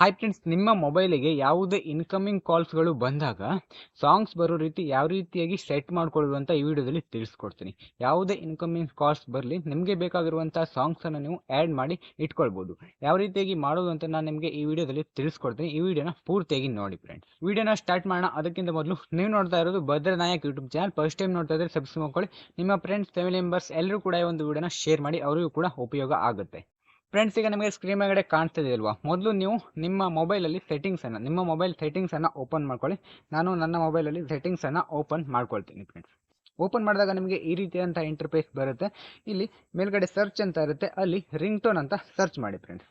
Hi friends, ನಿಮ್ಮ ಮೊಬೈಲಿಗೆ ಯಾವುದೇ ಇನ್ಕಮಿಂಗ್ ಕಾಲ್ಸ್ಗಳು ಬಂದಾಗ ಸಾಂಗ್ಸ್ ಬರೋ ರೀತಿ ಯಾವ ರೀತಿಯಾಗಿ ಸೆಟ್ ಮಾಡ್ಕೊಳ್ಳೋದು ಅಂತ ಈ ವಿಡಿಯೋದಲ್ಲಿ ತಿಳಿಸ್ಕೊಡ್ತೀನಿ. ಯಾವುದೇ ಇನ್ಕಮಿಂಗ್ ಕಾಲ್ಸ್ ಬರಲಿ, ನಿಮಗೆ ಬೇಕಾಗಿರುವಂಥ ಸಾಂಗ್ಸನ್ನು ನೀವು ಆ್ಯಡ್ ಮಾಡಿ ಇಟ್ಕೊಳ್ಬೋದು. ಯಾವ ರೀತಿಯಾಗಿ ಮಾಡೋದು ಅಂತ ನಾನು ನಿಮಗೆ ಈ ವಿಡಿಯೋದಲ್ಲಿ ತಿಳಿಸ್ಕೊಡ್ತೀನಿ. ಈ ವಿಡಿಯೋನ ಪೂರ್ತಿಯಾಗಿ ನೋಡಿ ಫ್ರೆಂಡ್ಸ್. ವಿಡಿಯೋನ ಸ್ಟಾರ್ಟ್ ಮಾಡೋಣ. ಅದಕ್ಕಿಂತ ಮೊದಲು ನೀವು ನೋಡ್ತಾ ಇರೋದು ಭದ್ರನಾಯಕ್ ಯೂಟ್ಯೂಬ್ ಚಾನಲ್. ಫಸ್ಟ್ ಟೈಮ್ ನೋಡ್ತಾ ಇದ್ರೆ ಸಬ್ಸ್ಕ್ರೈಬ್ ಮಾಡ್ಕೊಳ್ಳಿ. ನಿಮ್ಮ ಫ್ರೆಂಡ್ಸ್, ಫ್ಯಾಮಿಲಿ ಮೆಂಬರ್ಸ್ ಎಲ್ಲರೂ ಕೂಡ ಈ ಒಂದು ವಿಡಿಯೋನ ಶೇರ್ ಮಾಡಿ, ಅವರಿಗೂ ಕೂಡ ಉಪಯೋಗ ಆಗುತ್ತೆ. ಫ್ರೆಂಡ್ಸ್, ಈಗ ನಿಮಗೆ ಸ್ಕ್ರೀನ್ ಮೇಲ್ಗಡೆ ಕಾಣಿಸ್ತಿದೆ ಅಲ್ವಾ? ಮೊದಲು ನೀವು ನಿಮ್ಮ ಮೊಬೈಲಲ್ಲಿ ನಿಮ್ಮ ಮೊಬೈಲ್ ಸೆಟ್ಟಿಂಗ್ಸನ್ನು ಓಪನ್ ಮಾಡ್ಕೊಳ್ಳಿ. ನಾನು ನನ್ನ ಮೊಬೈಲಲ್ಲಿ ಸೆಟ್ಟಿಂಗ್ಸನ್ನು ಓಪನ್ ಮಾಡ್ಕೊಳ್ತೀನಿ ಫ್ರೆಂಡ್ಸ್. ಓಪನ್ ಮಾಡಿದಾಗ ನಿಮಗೆ ಈ ರೀತಿಯಾದಂಥ ಇಂಟರ್ಫೇಸ್ ಬರುತ್ತೆ. ಇಲ್ಲಿ ಮೇಲ್ಗಡೆ ಸರ್ಚ್ ಅಂತ ಇರುತ್ತೆ, ಅಲ್ಲಿ ರಿಂಗ್ ಟೋನ್ ಅಂತ ಸರ್ಚ್ ಮಾಡಿ ಫ್ರೆಂಡ್ಸ್.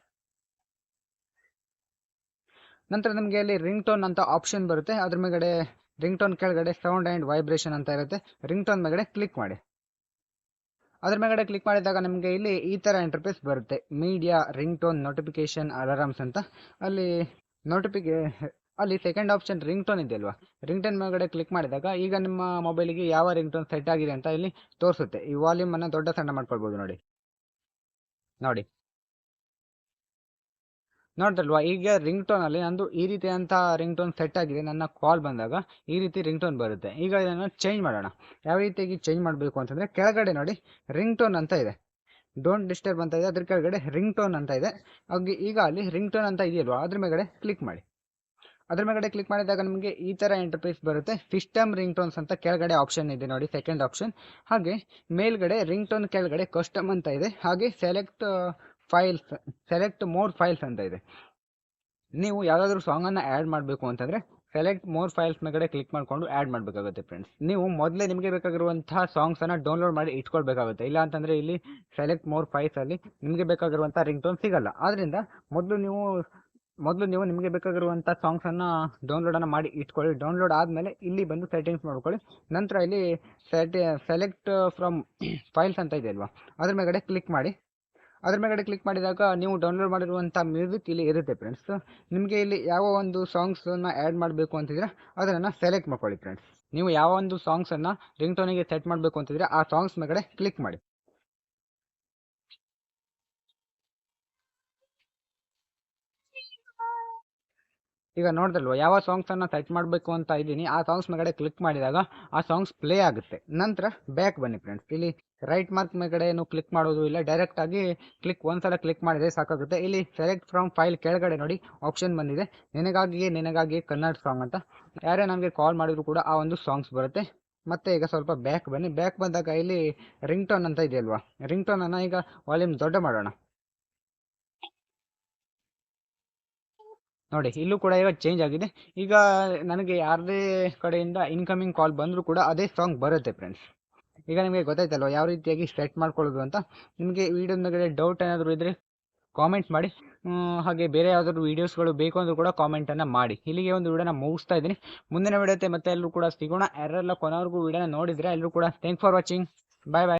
ನಂತರ ನಿಮಗೆ ಅಲ್ಲಿ ರಿಂಗ್ ಟೋನ್ ಅಂತ ಆಪ್ಷನ್ ಬರುತ್ತೆ. ಅದ್ರ ಮೇಲ್ಗಡೆ ರಿಂಗ್ ಟೋನ್ ಕೆಳಗಡೆ ಸೌಂಡ್ ಆ್ಯಂಡ್ ವೈಬ್ರೇಷನ್ ಅಂತ ಇರುತ್ತೆ. ರಿಂಗ್ ಟೋನ್ ಮೇಲ್ಗಡೆ ಕ್ಲಿಕ್ ಮಾಡಿ. ಅದ್ರ ಮೇಲ್ಗಡೆ ಕ್ಲಿಕ್ ಮಾಡಿದಾಗ ನಿಮಗೆ ಇಲ್ಲಿ ಈ ಥರ ಇಂಟರ್ಫೇಸ್ ಬರುತ್ತೆ. ಮೀಡಿಯಾ, ರಿಂಗ್ ಟೋನ್, ನೋಟಿಫಿಕೇಶನ್, ಅಲಾರಾಮ್ಸ್ ಅಂತ. ಅಲ್ಲಿ ಸೆಕೆಂಡ್ ಆಪ್ಷನ್ ರಿಂಗ್ ಟೋನ್ ಇದೆ ಅಲ್ವಾ? ರಿಂಗ್ ಟೋನ್ ಮೇಲ್ಗಡೆ ಕ್ಲಿಕ್ ಮಾಡಿದಾಗ ಈಗ ನಿಮ್ಮ ಮೊಬೈಲಿಗೆ ಯಾವ ರಿಂಗ್ ಟೋನ್ ಸೆಟ್ ಆಗಿದೆ ಅಂತ ಇಲ್ಲಿ ತೋರಿಸುತ್ತೆ. ಈ ವಾಲ್ಯೂಮ್ ಅನ್ನು ದೊಡ್ಡ ಸಣ್ಣ ಮಾಡ್ಕೊಳ್ಬೋದು. ನೋಡಿ ನೋಡ್ದಲ್ವಾ? ಈಗ ರಿಂಗ್ ಟೋನ್ ಅಲ್ಲಿ ನಂದು ಈ ರೀತಿಯಾದಂಥ ರಿಂಗ್ ಟೋನ್ ಸೆಟ್ ಆಗಿದೆ. ನನ್ನ ಕಾಲ್ ಬಂದಾಗ ಈ ರೀತಿ ರಿಂಗ್ ಟೋನ್ ಬರುತ್ತೆ. ಈಗ ಇದನ್ನು ಚೇಂಜ್ ಮಾಡೋಣ. ಯಾವ ರೀತಿಯಾಗಿ ಚೇಂಜ್ ಮಾಡಬೇಕು ಅಂತಂದರೆ, ಕೆಳಗಡೆ ನೋಡಿ ರಿಂಗ್ ಟೋನ್ ಅಂತ ಇದೆ, ಡೋಂಟ್ ಡಿಸ್ಟರ್ಬ್ ಅಂತ ಇದೆ. ಅದ್ರ ಕೆಳಗಡೆ ರಿಂಗ್ ಟೋನ್ ಅಂತ ಇದೆ. ಈಗ ಅಲ್ಲಿ ರಿಂಗ್ ಟೋನ್ ಅಂತ ಇದೆಯಲ್ವಾ, ಅದ್ರ ಮೇಲ್ಗಡೆ ಕ್ಲಿಕ್ ಮಾಡಿ. ಅದ್ರ ಮೇಲ್ಗಡೆ ಕ್ಲಿಕ್ ಮಾಡಿದಾಗ ನಮಗೆ ಈ ಥರ ಇಂಟರ್ಫೇಸ್ ಬರುತ್ತೆ. ಸಿಸ್ಟಮ್ ರಿಂಗ್ ಟೋನ್ಸ್ ಅಂತ ಕೆಳಗಡೆ ಆಪ್ಷನ್ ಇದೆ ನೋಡಿ, ಸೆಕೆಂಡ್ ಆಪ್ಷನ್. ಹಾಗೆ ಮೇಲ್ಗಡೆ ರಿಂಗ್ ಟೋನ್ ಕೆಳಗಡೆ ಕಸ್ಟಮ್ ಅಂತ ಇದೆ. ಹಾಗೆ ಸೆಲೆಕ್ಟ್ ಮೋರ್ ಫೈಲ್ಸ್ ಅಂತ ಇದೆ. ನೀವು ಯಾವುದಾದ್ರೂ ಸಾಂಗನ್ನು ಆ್ಯಡ್ ಮಾಡಬೇಕು ಅಂತಂದರೆ ಸೆಲೆಕ್ಟ್ ಮೋರ್ ಫೈಲ್ಸ್ ಮೇಲ್ಗಡೆ ಕ್ಲಿಕ್ ಮಾಡಿಕೊಂಡು ಆ್ಯಡ್ ಮಾಡಬೇಕಾಗುತ್ತೆ ಫ್ರೆಂಡ್ಸ್. ನೀವು ಮೊದಲೇ ನಿಮಗೆ ಬೇಕಾಗಿರುವಂತಹ ಸಾಂಗ್ಸನ್ನು ಡೌನ್ಲೋಡ್ ಮಾಡಿ ಇಟ್ಕೊಳ್ಬೇಕಾಗುತ್ತೆ. ಇಲ್ಲ ಅಂತಂದರೆ ಇಲ್ಲಿ ಸೆಲೆಕ್ಟ್ ಮೋರ್ ಫೈಲ್ಸಲ್ಲಿ ನಿಮಗೆ ಬೇಕಾಗಿರುವಂಥ ರಿಂಗ್ ಟೋನ್ ಸಿಗಲ್ಲ. ಆದ್ದರಿಂದ ಮೊದಲು ನೀವು ನಿಮಗೆ ಬೇಕಾಗಿರುವಂಥ ಸಾಂಗ್ಸನ್ನು ಡೌನ್ಲೋಡನ್ನು ಮಾಡಿ ಇಟ್ಕೊಳ್ಳಿ. ಡೌನ್ಲೋಡ್ ಆದಮೇಲೆ ಇಲ್ಲಿ ಬಂದು ಸೆಟ್ಟಿಂಗ್ಸ್ ಮಾಡ್ಕೊಳ್ಳಿ. ನಂತರ ಇಲ್ಲಿ ಸೆಲೆಕ್ಟ್ ಫ್ರಮ್ ಫೈಲ್ಸ್ ಅಂತ ಇದೆ ಅಲ್ವಾ, ಅದ್ರ ಮೇಲ್ಗಡೆ ಕ್ಲಿಕ್ ಮಾಡಿ. ಅದ್ರ ಮೇಲ್ಗಡೆ ಕ್ಲಿಕ್ ಮಾಡಿದಾಗ ನೀವು ಡೌನ್ಲೋಡ್ ಮಾಡಿರುವಂಥ ಮ್ಯೂಸಿಕ್ ಇಲ್ಲಿ ಇರುತ್ತೆ ಫ್ರೆಂಡ್ಸ್. ನಿಮಗೆ ಇಲ್ಲಿ ಯಾವ ಒಂದು ಸಾಂಗ್ಸನ್ನು ಆ್ಯಡ್ ಮಾಡಬೇಕು ಅಂತಿದ್ರೆ ಅದನ್ನು ಸೆಲೆಕ್ಟ್ ಮಾಡ್ಕೊಳ್ಳಿ ಫ್ರೆಂಡ್ಸ್. ನೀವು ಯಾವ ಒಂದು ಸಾಂಗ್ಸನ್ನು ರಿಂಗ್ ಟೋನಿಗೆ ಸೆಟ್ ಮಾಡಬೇಕು ಅಂತಿದ್ರೆ ಆ ಸಾಂಗ್ಸ್ ಮೇಲ್ಗಡೆ ಕ್ಲಿಕ್ ಮಾಡಿ. ಈಗ ನೋಡಿದ್ರಲ್ವ, ಯಾವ ಸಾಂಗ್ಸನ್ನು ಸೆಟ್ ಮಾಡಬೇಕು ಅಂತ ಇದ್ದೀನಿ ಆ ಸಾಂಗ್ಸ್ ಮೇಲ್ಗಡೆ ಕ್ಲಿಕ್ ಮಾಡಿದಾಗ ಆ ಸಾಂಗ್ಸ್ ಪ್ಲೇ ಆಗುತ್ತೆ. ನಂತರ ಬ್ಯಾಕ್ ಬನ್ನಿ ಫ್ರೆಂಡ್ಸ್. ಇಲ್ಲಿ ರೈಟ್ ಮಾರ್ಕ್ ಮೇಲ್ಗಡೆ ಏನು ಕ್ಲಿಕ್ ಮಾಡೋದು ಇಲ್ಲ, ಡೈರೆಕ್ಟಾಗಿ ಒಂದ್ಸಲ ಕ್ಲಿಕ್ ಮಾಡಿದರೆ ಸಾಕಾಗುತ್ತೆ. ಇಲ್ಲಿ ಸೆಲೆಕ್ಟ್ ಫ್ರಮ್ ಫೈಲ್ ಕೆಳಗಡೆ ನೋಡಿ ಆಪ್ಷನ್ ಬಂದಿದೆ, ನಿನಗಾಗಿ ಕನ್ನಡ ಸಾಂಗ್ ಅಂತ. ಯಾರೇ ನಮಗೆ ಕಾಲ್ ಮಾಡಿದ್ರು ಕೂಡ ಆ ಒಂದು ಸಾಂಗ್ಸ್ ಬರುತ್ತೆ. ಮತ್ತೆ ಈಗ ಸ್ವಲ್ಪ ಬ್ಯಾಕ್ ಬನ್ನಿ. ಬ್ಯಾಕ್ ಬಂದಾಗ ಇಲ್ಲಿ ರಿಂಗ್ ಟೋನ್ ಅಂತ ಇದೆಯಲ್ವಾ, ರಿಂಗ್ ಟೋನನ್ನು ಈಗ ವಾಲ್ಯೂಮ್ ದೊಡ್ಡ ಮಾಡೋಣ. ನೋಡಿ, ಇಲ್ಲೂ ಕೂಡ ಈಗ ಚೇಂಜ್ ಆಗಿದೆ. ಈಗ ನನಗೆ ಯಾರದೇ ಕಡೆಯಿಂದ ಇನ್ಕಮಿಂಗ್ ಕಾಲ್ ಬಂದರೂ ಕೂಡ ಅದೇ ಸಾಂಗ್ ಬರುತ್ತೆ ಫ್ರೆಂಡ್ಸ್. ಈಗ ನಿಮಗೆ ಗೊತ್ತಾಯ್ತಲ್ವ ಯಾವ ರೀತಿಯಾಗಿ ಸೆಟ್ ಮಾಡ್ಕೊಳ್ಳೋದು ಅಂತ. ನಿಮಗೆ ವಿಡಿಯೋದ ಮೇಲೆ ಡೌಟ್ ಏನಾದರೂ ಇದ್ದರೆ ಕಾಮೆಂಟ್ ಮಾಡಿ. ಹಾಗೆ ಬೇರೆ ಯಾವುದಾದ್ರು ವೀಡಿಯೋಸ್ಗಳು ಬೇಕು ಅಂದರೂ ಕೂಡ ಕಾಮೆಂಟನ್ನು ಮಾಡಿ. ಇಲ್ಲಿಗೆ ಒಂದು ವಿಡಿಯೋನ ಮುಗಿಸ್ತಾ ಇದ್ದೀನಿ. ಮುಂದಿನ ವಿಡಿಯೋತೆ ಮತ್ತೆ ಎಲ್ಲರೂ ಕೂಡ ಸಿಗೋಣ. ಯಾರೆಲ್ಲ ಕೊನೆವರೆಗೂ ವಿಡಿಯೋನ ನೋಡಿದರೆ ಎಲ್ಲರೂ ಕೂಡ thank for watching. Bye bye.